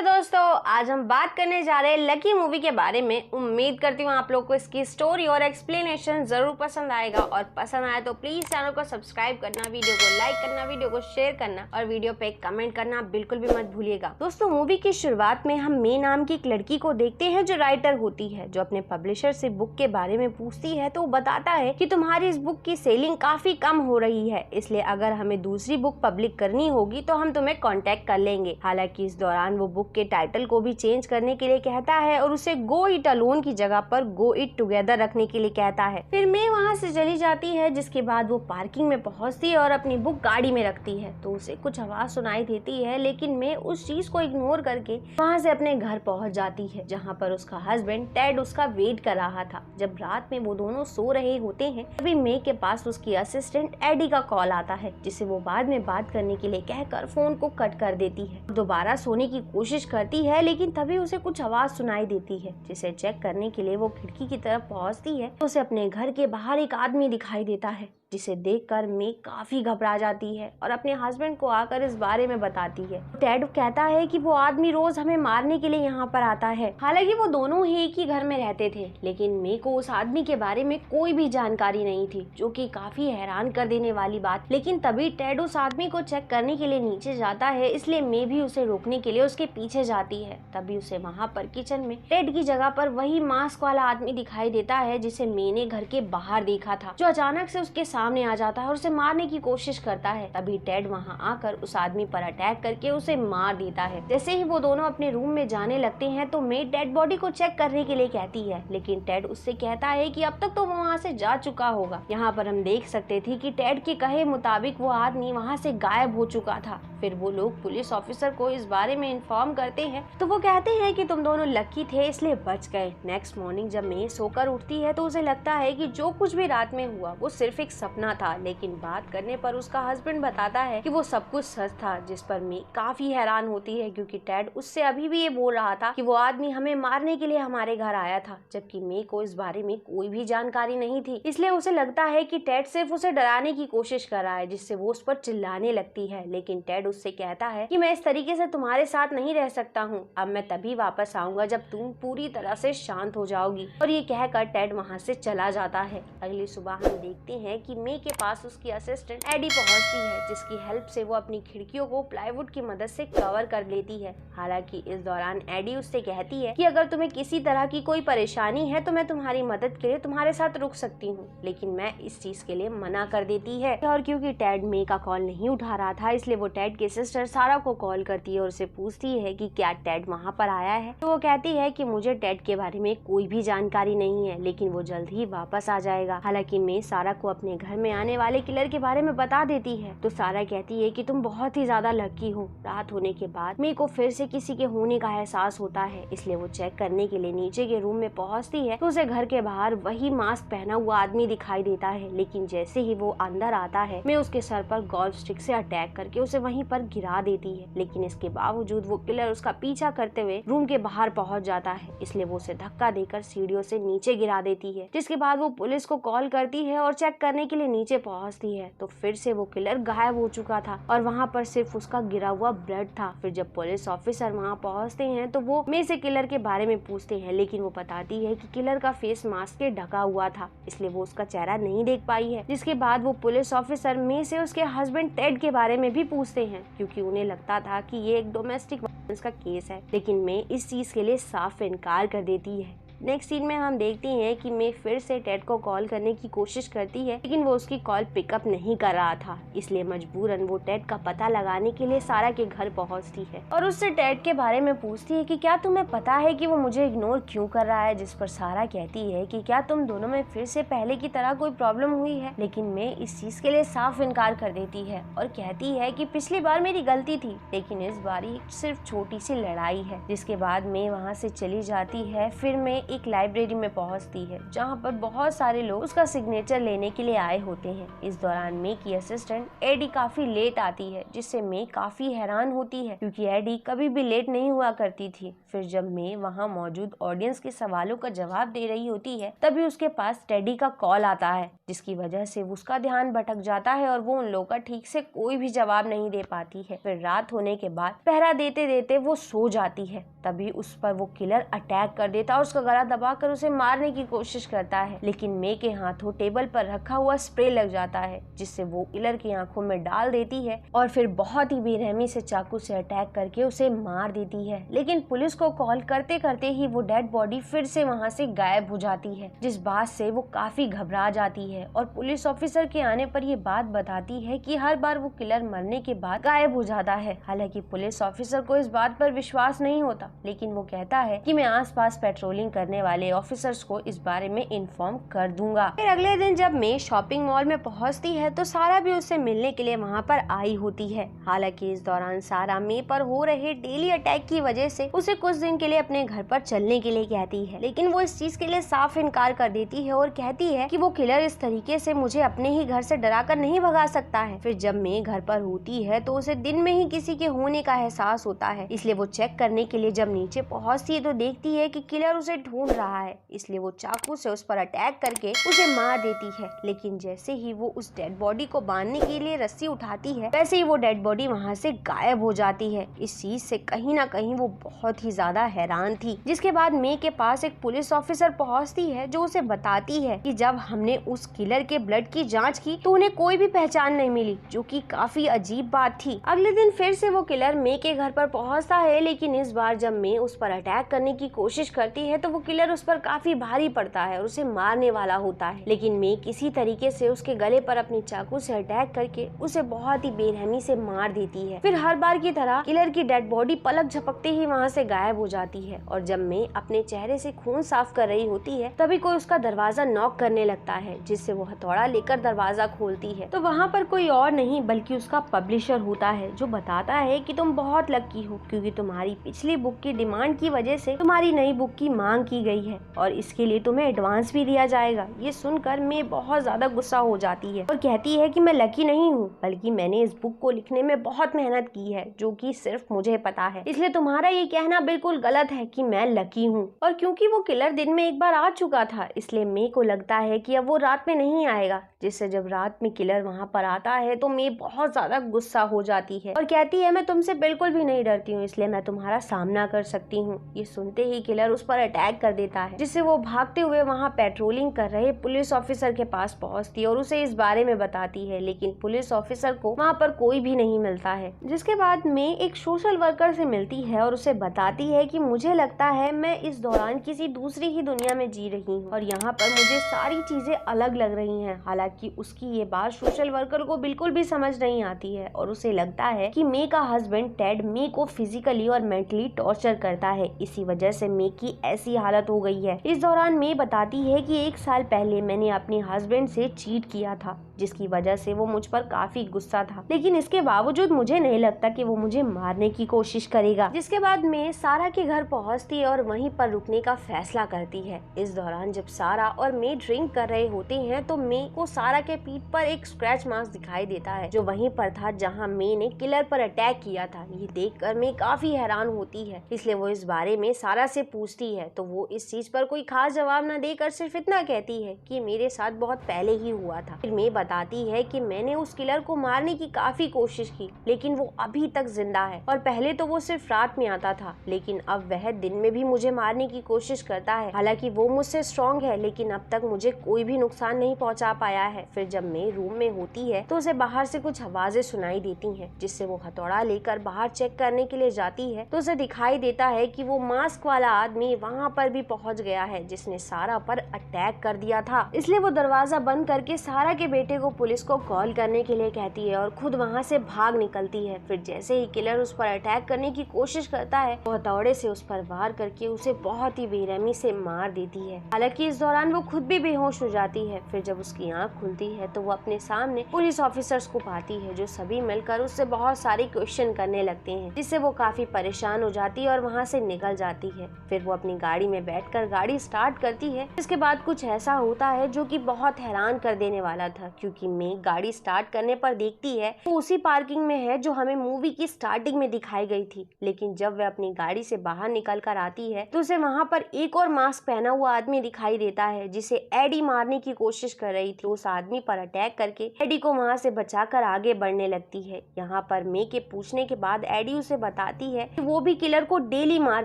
Hello दोस्तों, आज हम बात करने जा रहे हैं लकी मूवी के बारे में। उम्मीद करती हूँ आप लोग को इसकी स्टोरी और एक्सप्लेनेशन जरूर पसंद आएगा और पसंद आए तो प्लीज चैनल को सब्सक्राइब करना, वीडियो को लाइक करना, वीडियो को शेयर करना और वीडियो पे कमेंट करना बिल्कुल भी मत भूलिएगा। दोस्तों, मूवी की शुरुआत में हम मे नाम की एक लड़की को देखते हैं जो राइटर होती है, जो अपने पब्लिशर से बुक के बारे में पूछती है तो वो बताता है कि तुम्हारी इस बुक की सेलिंग काफी कम हो रही है, इसलिए अगर हमें दूसरी बुक पब्लिक करनी होगी तो हम तुम्हें कॉन्टेक्ट कर लेंगे। हालांकि इस दौरान वो बुक के टाइटल को भी चेंज करने के लिए कहता है और उसे गो इट अलोन की जगह पर गो इट टुगेदर रखने के लिए कहता है। फिर मे वहाँ से चली जाती है, जिसके बाद वो पार्किंग में पहुँचती है और अपनी बुक गाड़ी में रखती है तो उसे कुछ आवाज सुनाई देती है, लेकिन मे उस चीज को इग्नोर करके वहाँ से अपने घर पहुँच जाती है, जहाँ पर उसका हस्बैंड टेड उसका वेट कर रहा था। जब रात में वो दोनों सो रहे होते हैं तभी मे के पास उसकी असिस्टेंट एडी का कॉल आता है, जिसे वो बाद में बात करने के लिए कहकर फोन को कट कर देती है। दोबारा सोने की कोशिश करती है, लेकिन तभी उसे कुछ आवाज सुनाई देती है, जिसे चेक करने के लिए वो खिड़की की तरफ पहुंचती है तो उसे अपने घर के बाहर एक आदमी दिखाई देता है, जिसे देखकर मे काफी घबरा जाती है और अपने हस्बैंड को आकर इस बारे में बताती है। टेड कहता है कि वो आदमी रोज हमें मारने के लिए यहाँ पर आता है। हालांकि वो दोनों ही एक ही घर में रहते थे, लेकिन मे को उस आदमी के बारे में कोई भी जानकारी नहीं थी, जो कि काफी हैरान कर देने वाली बात। लेकिन तभी टेड उस आदमी को चेक करने के लिए नीचे जाता है, इसलिए मे भी उसे रोकने के लिए उसके पीछे जाती है। तभी उसे वहाँ पर किचन में टेड की जगह पर वही मास्क वाला आदमी दिखाई देता है, जिसे मे ने घर के बाहर देखा था, जो अचानक से उसके सामने आ जाता है और उसे मारने की कोशिश करता है। तभी टेड वहां आकर उस आदमी पर अटैक करके उसे मार देता है। जैसे ही वो दोनों अपने रूम में जाने लगते हैं तो मे डेड बॉडी को चेक करने के लिए कहती है, लेकिन टेड उससे कहता है कि अब तक तो वो वहाँ से जा चुका होगा। यहाँ पर हम देख सकते थे कि टेड के कहे मुताबिक वो आदमी वहाँ से गायब हो चुका था। फिर वो लोग पुलिस ऑफिसर को इस बारे में इन्फॉर्म करते हैं तो वो कहते हैं कि तुम दोनों लकी थे इसलिए बच गए। नेक्स्ट मॉर्निंग जब मे सोकर उठती है तो उसे लगता है कि जो कुछ भी रात में हुआ वो सिर्फ एक सपना था, लेकिन बात करने पर उसका हस्बैंड बताता है कि वो सब कुछ सच था, जिस पर मे काफी हैरान होती है क्योंकि टेड उससे अभी भी ये बोल रहा था कि वो आदमी हमें मारने के लिए हमारे घर आया था, जबकि मे को इस बारे में कोई भी जानकारी नहीं थी। इसलिए उसे लगता है कि टेड सिर्फ उसे डराने की कोशिश कर रहा है, जिससे वो उस पर चिल्लाने लगती है। लेकिन टेड उससे कहता है कि मैं इस तरीके से तुम्हारे साथ नहीं रह सकता हूँ, अब मैं तभी वापस आऊंगा जब तुम पूरी तरह से शांत हो जाओगी। और ये कहकर टेड वहाँ से चला जाता है। अगली सुबह हम देखते हैं कि मे के पास उसकी असिस्टेंट एडी पहुंचती है, जिसकी हेल्प से वो अपनी खिड़कियों को प्लाईवुड की मदद से कवर कर लेती है। हालांकि इस दौरान एडी उससे कहती है कि अगर तुम्हें किसी तरह की कोई परेशानी है तो मैं तुम्हारी मदद के लिए तुम्हारे साथ रुक सकती हूँ, लेकिन मैं इस चीज के लिए मना कर देती है। और क्योंकि टेड मे का कॉल नहीं उठा रहा था, इसलिए वो टेड की सिस्टर सारा को कॉल करती है और उसे पूछती है कि क्या टेड वहाँ पर आया है। तो वो कहती है कि मुझे टेड के बारे में कोई भी जानकारी नहीं है, लेकिन वो जल्द ही वापस आ जाएगा। हालांकि मे सारा को अपने घर में आने वाले किलर के बारे में बता देती है तो सारा कहती है कि तुम बहुत ही ज्यादा लकी हो। रात होने के बाद मे को फिर से किसी के होने का एहसास होता है, इसलिए वो चेक करने के लिए नीचे के रूम में पहुंचती है तो उसे घर के बाहर वही मास्क पहना हुआ आदमी दिखाई देता है। लेकिन जैसे ही वो अंदर आता है मे उसके सर पर गोल्फ स्टिक से अटैक करके उसे वहीं पर गिरा देती है, लेकिन इसके बावजूद वो किलर उसका पीछा करते हुए रूम के बाहर पहुंच जाता है, इसलिए वो उसे धक्का देकर सीढ़ियों से नीचे गिरा देती है। जिसके बाद वो पुलिस को कॉल करती है और चेक करने के लिए नीचे पहुंचती है तो फिर से वो किलर गायब हो चुका था और वहाँ पर सिर्फ उसका गिरा हुआ ब्लड था। फिर जब पुलिस ऑफिसर वहाँ पहुँचते हैं तो वो मे से किलर के बारे में पूछते हैं, लेकिन वो बताती है कि किलर का फेस मास्क से ढका हुआ था, इसलिए वो उसका चेहरा नहीं देख पाई है। जिसके बाद वो पुलिस ऑफिसर मे से उसके हस्बैंड टेड के बारे में भी पूछते हैं, क्योंकि उन्हें लगता था कि ये एक डोमेस्टिक वायलेंस का केस है, लेकिन मे इस चीज के लिए साफ इनकार कर देती है। नेक्स्ट सीन में हम देखते हैं कि मे फिर से टेड को कॉल करने की कोशिश करती है, लेकिन वो उसकी कॉल पिकअप नहीं कर रहा था, इसलिए मजबूरन वो टेड का पता लगाने के लिए सारा के घर पहुंचती है और उससे टेड के बारे में पूछती है कि क्या तुम्हें पता है कि वो मुझे इग्नोर क्यों कर रहा है। जिस पर सारा कहती है कि क्या तुम दोनों में फिर से पहले की तरह कोई प्रॉब्लम हुई है, लेकिन मे इस चीज के लिए साफ इनकार कर देती है और कहती है कि पिछली बार मेरी गलती थी, लेकिन इस बार सिर्फ छोटी सी लड़ाई है। जिसके बाद मे वहाँ से चली जाती है। फिर मे एक लाइब्रेरी में पहुंचती है जहां पर बहुत सारे लोग उसका सिग्नेचर लेने के लिए आए होते हैं। इस दौरान मे की असिस्टेंट एडी काफी लेट आती है, जिससे मे काफी हैरान होती है क्योंकि एडी कभी भी लेट नहीं हुआ करती थी। फिर जब मे वहां मौजूद ऑडियंस के सवालों का जवाब दे रही होती है तभी उसके पास टेडी का कॉल आता है, जिसकी वजह से उसका ध्यान भटक जाता है और वो उन लोगों का ठीक से कोई भी जवाब नहीं दे पाती है। फिर रात होने के बाद पहरा देते देते वो सो जाती है। तभी उस पर वो किलर अटैक कर देता है और उसका गला दबाकर उसे मारने की कोशिश करता है, लेकिन मे के हाथों टेबल पर रखा हुआ स्प्रे लग जाता है, जिससे वो किलर की आंखों में डाल देती है और फिर बहुत ही बेरहमी से चाकू से अटैक करके उसे मार देती है। लेकिन पुलिस को कॉल करते करते ही वो डेड बॉडी फिर से वहाँ से गायब हो जाती है, जिस बात से वो काफी घबरा जाती है और पुलिस ऑफिसर के आने पर ये बात बताती है कि हर बार वो किलर मरने के बाद गायब हो जाता है। हालांकि पुलिस ऑफिसर को इस बात पर विश्वास नहीं होता, लेकिन वो कहता है कि मैं आसपास पेट्रोलिंग करने वाले ऑफिसर्स को इस बारे में इन्फॉर्म कर दूंगा। फिर अगले दिन जब मे शॉपिंग मॉल में पहुंचती है तो सारा भी उससे मिलने के लिए वहां पर आई होती है। हालांकि इस दौरान सारा मे पर हो रहे डेली अटैक की वजह से उसे कुछ दिन के लिए अपने घर पर चलने के लिए कहती है, लेकिन वो इस चीज के लिए साफ इनकार कर देती है और कहती है कि वो किलर इस तरीके से मुझे अपने ही घर से डराकर नहीं भगा सकता है। फिर जब मे घर पर होती है तो उसे दिन में ही किसी के होने का एहसास होता है, इसलिए वो चेक करने के लिए जब नीचे पहुंचती है तो देखती है कि किलर उसे ढूंढ रहा है, इसलिए वो चाकू से उस पर अटैक करके उसे मार देती है। लेकिन जैसे ही वो उस डेड बॉडी को बांधने के लिए रस्सी उठाती है वैसे ही वो डेड बॉडी वहाँ से गायब हो जाती है। इस चीज से कहीं ना कहीं वो बहुत ही ज्यादा हैरान थी, जिसके बाद मे के पास एक पुलिस ऑफिसर पहुंचती है जो उसे बताती है कि जब हमने उस किलर के ब्लड की जांच की तो उन्हें कोई भी पहचान नहीं मिली, जो कि काफी अजीब बात थी। अगले दिन फिर से वो किलर मे के घर पर पहुंचता है, लेकिन इस बार जब मे उस पर अटैक करने की कोशिश करती है तो वो किलर उस पर काफी भारी पड़ता है और उसे मारने वाला होता है, लेकिन मे किसी तरीके से उसके गले पर अपनी चाकू से अटैक करके उसे बहुत ही बेरहमी से मार देती है। फिर हर बार की तरह किलर की डेड बॉडी पलक झपकते ही वहाँ से गायब हो जाती है और जब मे अपने चेहरे से खून साफ कर रही होती है तभी कोई उसका दरवाजा नॉक करने लगता है, जिससे वो हथौड़ा लेकर दरवाजा खोलती है तो वहाँ पर कोई और नहीं बल्कि उसका पब्लिशर होता है, जो बताता है कि तुम बहुत लकी हो क्योंकि तुम्हारी पिछली बुक की डिमांड की वजह से तुम्हारी नई बुक की मांग की गई है और इसके लिए तुम्हें एडवांस भी दिया जाएगा। ये सुनकर मे बहुत ज्यादा गुस्सा हो जाती है और कहती है कि मैं लकी नहीं हूँ, बल्कि मैंने इस बुक को लिखने में बहुत मेहनत की है जो कि सिर्फ मुझे पता है, इसलिए तुम्हारा ये कहना बिल्कुल गलत है कि मैं लकी हूँ। और क्योंकि वो किलर दिन में एक बार आ चुका था इसलिए मे को लगता है कि अब वो रात में नहीं आएगा, जिससे जब रात में किलर वहाँ पर आता है तो मे बहुत ज्यादा गुस्सा हो जाती है और कहती है मैं तुमसे बिल्कुल भी नहीं डरती हूँ, इसलिए मैं तुम्हारा सामना कर सकती हूँ। ये सुनते ही किलर उस पर अटैक कर देता है, जिससे वो भागते हुए वहाँ पेट्रोलिंग कर रहे पुलिस ऑफिसर के पास पहुँचती है और उसे इस बारे में बताती है, लेकिन पुलिस ऑफिसर को वहाँ पर कोई भी नहीं मिलता है। जिसके बाद मे एक सोशल वर्कर से मिलती है और उसे बताती है कि मुझे लगता है मैं इस दौरान किसी दूसरी ही दुनिया में जी रही हूँ और यहाँ पर मुझे सारी चीजें अलग लग रही हैं। हालांकि उसकी ये बात सोशल वर्कर को बिल्कुल भी समझ नहीं आती है और उसे लगता है कि मे का हस्बैंड टेड मे को फिजिकली और मेंटली टॉर्चर करता है, इसी वजह से मे की ऐसी हालत हो गई है। इस दौरान मे बताती है कि 1 साल पहले मैंने अपने हस्बैंड से चीट किया था, जिसकी वजह से वो मुझ पर काफी गुस्सा था, लेकिन इसके बावजूद मुझे नहीं लगता कि वो मुझे मारने की कोशिश करेगा। जिसके बाद मे सारा के घर पहुंचती है और वहीं पर रुकने का फैसला करती है। इस दौरान जब सारा और मे ड्रिंक कर रहे होते हैं तो मे को सारा के पीठ पर एक स्क्रैच मार्क दिखाई देता है, जो वहीं पर था जहां मे ने किलर पर अटैक किया था। ये देखकर मे काफी हैरान होती है, इसलिए वो इस बारे में सारा से पूछती है तो वो इस चीज पर कोई खास जवाब न देकर सिर्फ इतना कहती है कि मेरे साथ बहुत पहले ही हुआ था। फिर मे बताती है कि मैंने उस किलर को मारने की काफी कोशिश की, लेकिन वो अभी तक जिंदा है और पहले तो वो सिर्फ रात में आता था, लेकिन अब वह दिन में भी मुझे मारने की कोशिश करता है। हालांकि वो मुझसे स्ट्रॉन्ग है, लेकिन अब तक मुझे कोई भी नुकसान नहीं पहुंचा पाया है। फिर जब मे रूम में होती है तो उसे बाहर से कुछ आवाजें सुनाई देती हैं, जिससे वो हथौड़ा लेकर बाहर चेक करने के लिए जाती है तो उसे दिखाई देता है कि वो मास्क वाला आदमी वहाँ पर भी पहुँच गया है, जिसने सारा पर अटैक कर दिया था। इसलिए वो दरवाजा बंद करके सारा के बेटे को पुलिस को कॉल करने के लिए कहती है और खुद वहाँ से भाग निकलती है। फिर जैसे ही किलर उस पर अटैक करने की कोशिश करता है, वो हथौड़े से उस पर वार करके उसे बहुत ही बेरहमी से मार देती है। हालांकि इस दौरान वो खुद भी बेहोश हो जाती है। फिर जब उसकी आंख खुलती है तो वो अपने सामने पुलिस ऑफिसर्स को पाती है, जो सभी मिलकर उससे बहुत सारे क्वेश्चन करने लगते हैं, जिससे वो काफी परेशान हो जाती है और वहाँ से निकल जाती है। फिर वो अपनी गाड़ी में बैठकर गाड़ी स्टार्ट करती है। इसके बाद कुछ ऐसा होता है जो कि बहुत हैरान कर देने वाला था, क्योंकि मे गाड़ी स्टार्ट करने पर देखती है वो उसी पार्किंग में है जो हमें मूवी की स्टार्टिंग में दिखाई गई थी। लेकिन जब वह अपनी गाड़ी से बाहर निकल कर आती है तो उसे वहाँ पर एक और मास्क पहना हुआ आदमी दिखाई देता है, जिसे एडी मारने की कोशिश कर रही थी। उस आदमी पर अटैक करके एडी को वहाँ से बचाकर आगे बढ़ने लगती है। यहाँ पर मे के पूछने के बाद एडी उसे बताती है कि वो भी किलर को डेली मार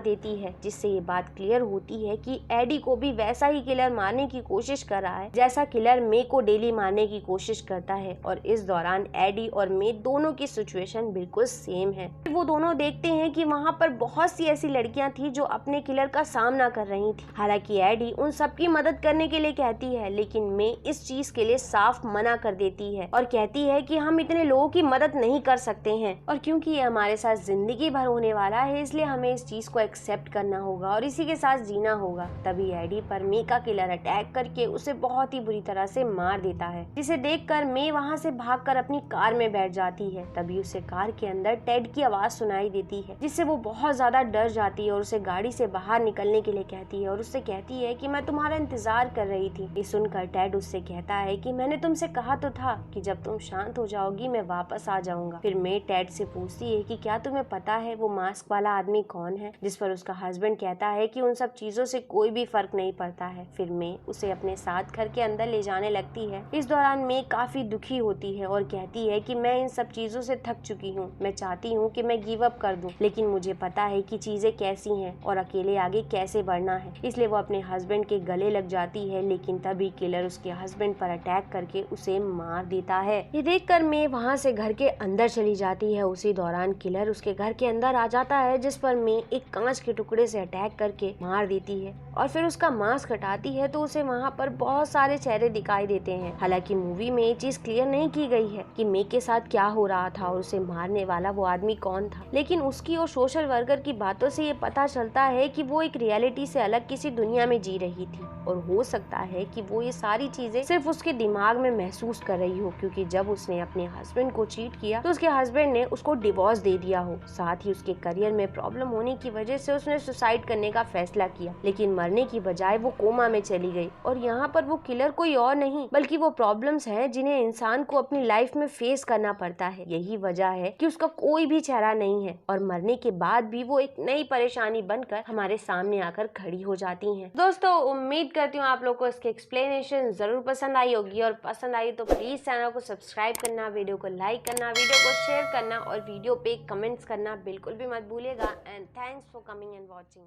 देती है, जिससे ये बात क्लियर होती है कि एडी को भी वैसा ही किलर मारने की कोशिश कर रहा है जैसा किलर मे को डेली मारने की कोशिश करता है। और इस दौरान एडी और मे दोनों की सिचुएशन बिल्कुल सेम है। वो दोनों देखते हैं कि वहाँ पर बहुत सी ऐसी लड़कियां थी जो अपने किलर का सामना कर रही थी। हालांकि एडी उन सबकी मदद करने के लिए कहती है, लेकिन मे इस चीज के लिए साफ मना कर देती है और कहती है कि हम इतने लोगों की मदद नहीं कर सकते हैं, और क्योंकि ये हमारे साथ जिंदगी भर होने वाला है इसलिए हमें इस चीज को एक्सेप्ट करना होगा और इसी के साथ जीना होगा। तभी एडी पर मे का किलर अटैक करके उसे बहुत ही बुरी तरह से मार देता है, जिसे देखकर मे वहाँ से भागकर अपनी कार में बैठ जाती है। तभी उसे कार के अंदर टेड की आवाज सुनाई देती है, जिससे वो बहुत ज्यादा डर जाती है और उसे गाड़ी से बाहर निकलने के लिए कहती है और उससे कहती है कि मैं तुम्हारा इंतजार कर रही थी। ये सुनकर टेड उससे कहता है कि मैंने तुमसे कहा तो था कि जब तुम शांत हो जाओगी मैं वापस आ जाऊंगा। फिर मे टेड से पूछती है कि क्या तुम्हें पता है वो मास्क वाला आदमी कौन है, जिस पर उसका हस्बैंड कहता है कि उन सब चीजों से कोई भी फर्क नहीं पड़ता है। फिर मे उसे अपने साथ घर के अंदर ले जाने लगती है। इस दौरान मे काफी दुखी होती है और कहती है कि मैं इन सब चीजों से थक चुकी हूँ, मैं चाहती हूँ कि मैं गिव अप कर दूं, लेकिन मुझे पता है कि चीजें कैसी हैं और अकेले आगे कैसे बढ़ना है। इसलिए वो अपने हस्बैंड के गले लग जाती है, लेकिन तभी किलर उसके हस्बैंड पर अटैक करके उसे मार देता है। ये देखकर मे वहाँ से घर के अंदर चली जाती है। उसी दौरान किलर उसके घर के अंदर आ जाता है, जिस पर मे एक कांच के टुकड़े से अटैक करके मार देती है और फिर उसका मास्क हटाती है तो उसे वहाँ पर बहुत सारे चेहरे दिखाई देते हैं। हालांकि मूवी में ये चीज क्लियर नहीं की गई है कि मे के साथ क्या हो रहा था और उसे मारने वाला वो आदमी कौन था, लेकिन उसकी और सोशल वर्कर की बातों से ये पता चलता है कि वो एक रियलिटी से अलग किसी दुनिया में जी रही थी और हो सकता है कि वो ये सारी चीजें सिर्फ उसके दिमाग में महसूस कर रही हो, क्योंकि जब उसने अपने हस्बैंड को चीट किया तो उसके हस्बैंड ने उसको डिवोर्स दे दिया हो। साथ ही उसके करियर में प्रॉब्लम होने की वजह से उसने सुसाइड करने का फैसला किया, लेकिन मरने की बजाय वो कोमा में चली गई। और यहाँ पर वो किलर कोई और नहीं बल्कि वो प्रॉब्लम्स हैं जिन्हें इंसान को अपनी लाइफ में फेस करना पड़ता है। यही वजह है कि उसका कोई भी चेहरा नहीं है और मरने के बाद भी वो एक नई परेशानी बनकर हमारे सामने आकर खड़ी हो जाती हैं। दोस्तों, उम्मीद करती हूँ आप लोग को इसकी एक्सप्लेनेशन जरूर पसंद आई होगी, और पसंद आई तो प्लीज चैनल को सब्सक्राइब करना, वीडियो को लाइक करना, वीडियो को शेयर करना और वीडियो पे कमेंट्स करना बिल्कुल भी मत भूलिएगा। And thanks for coming and watching.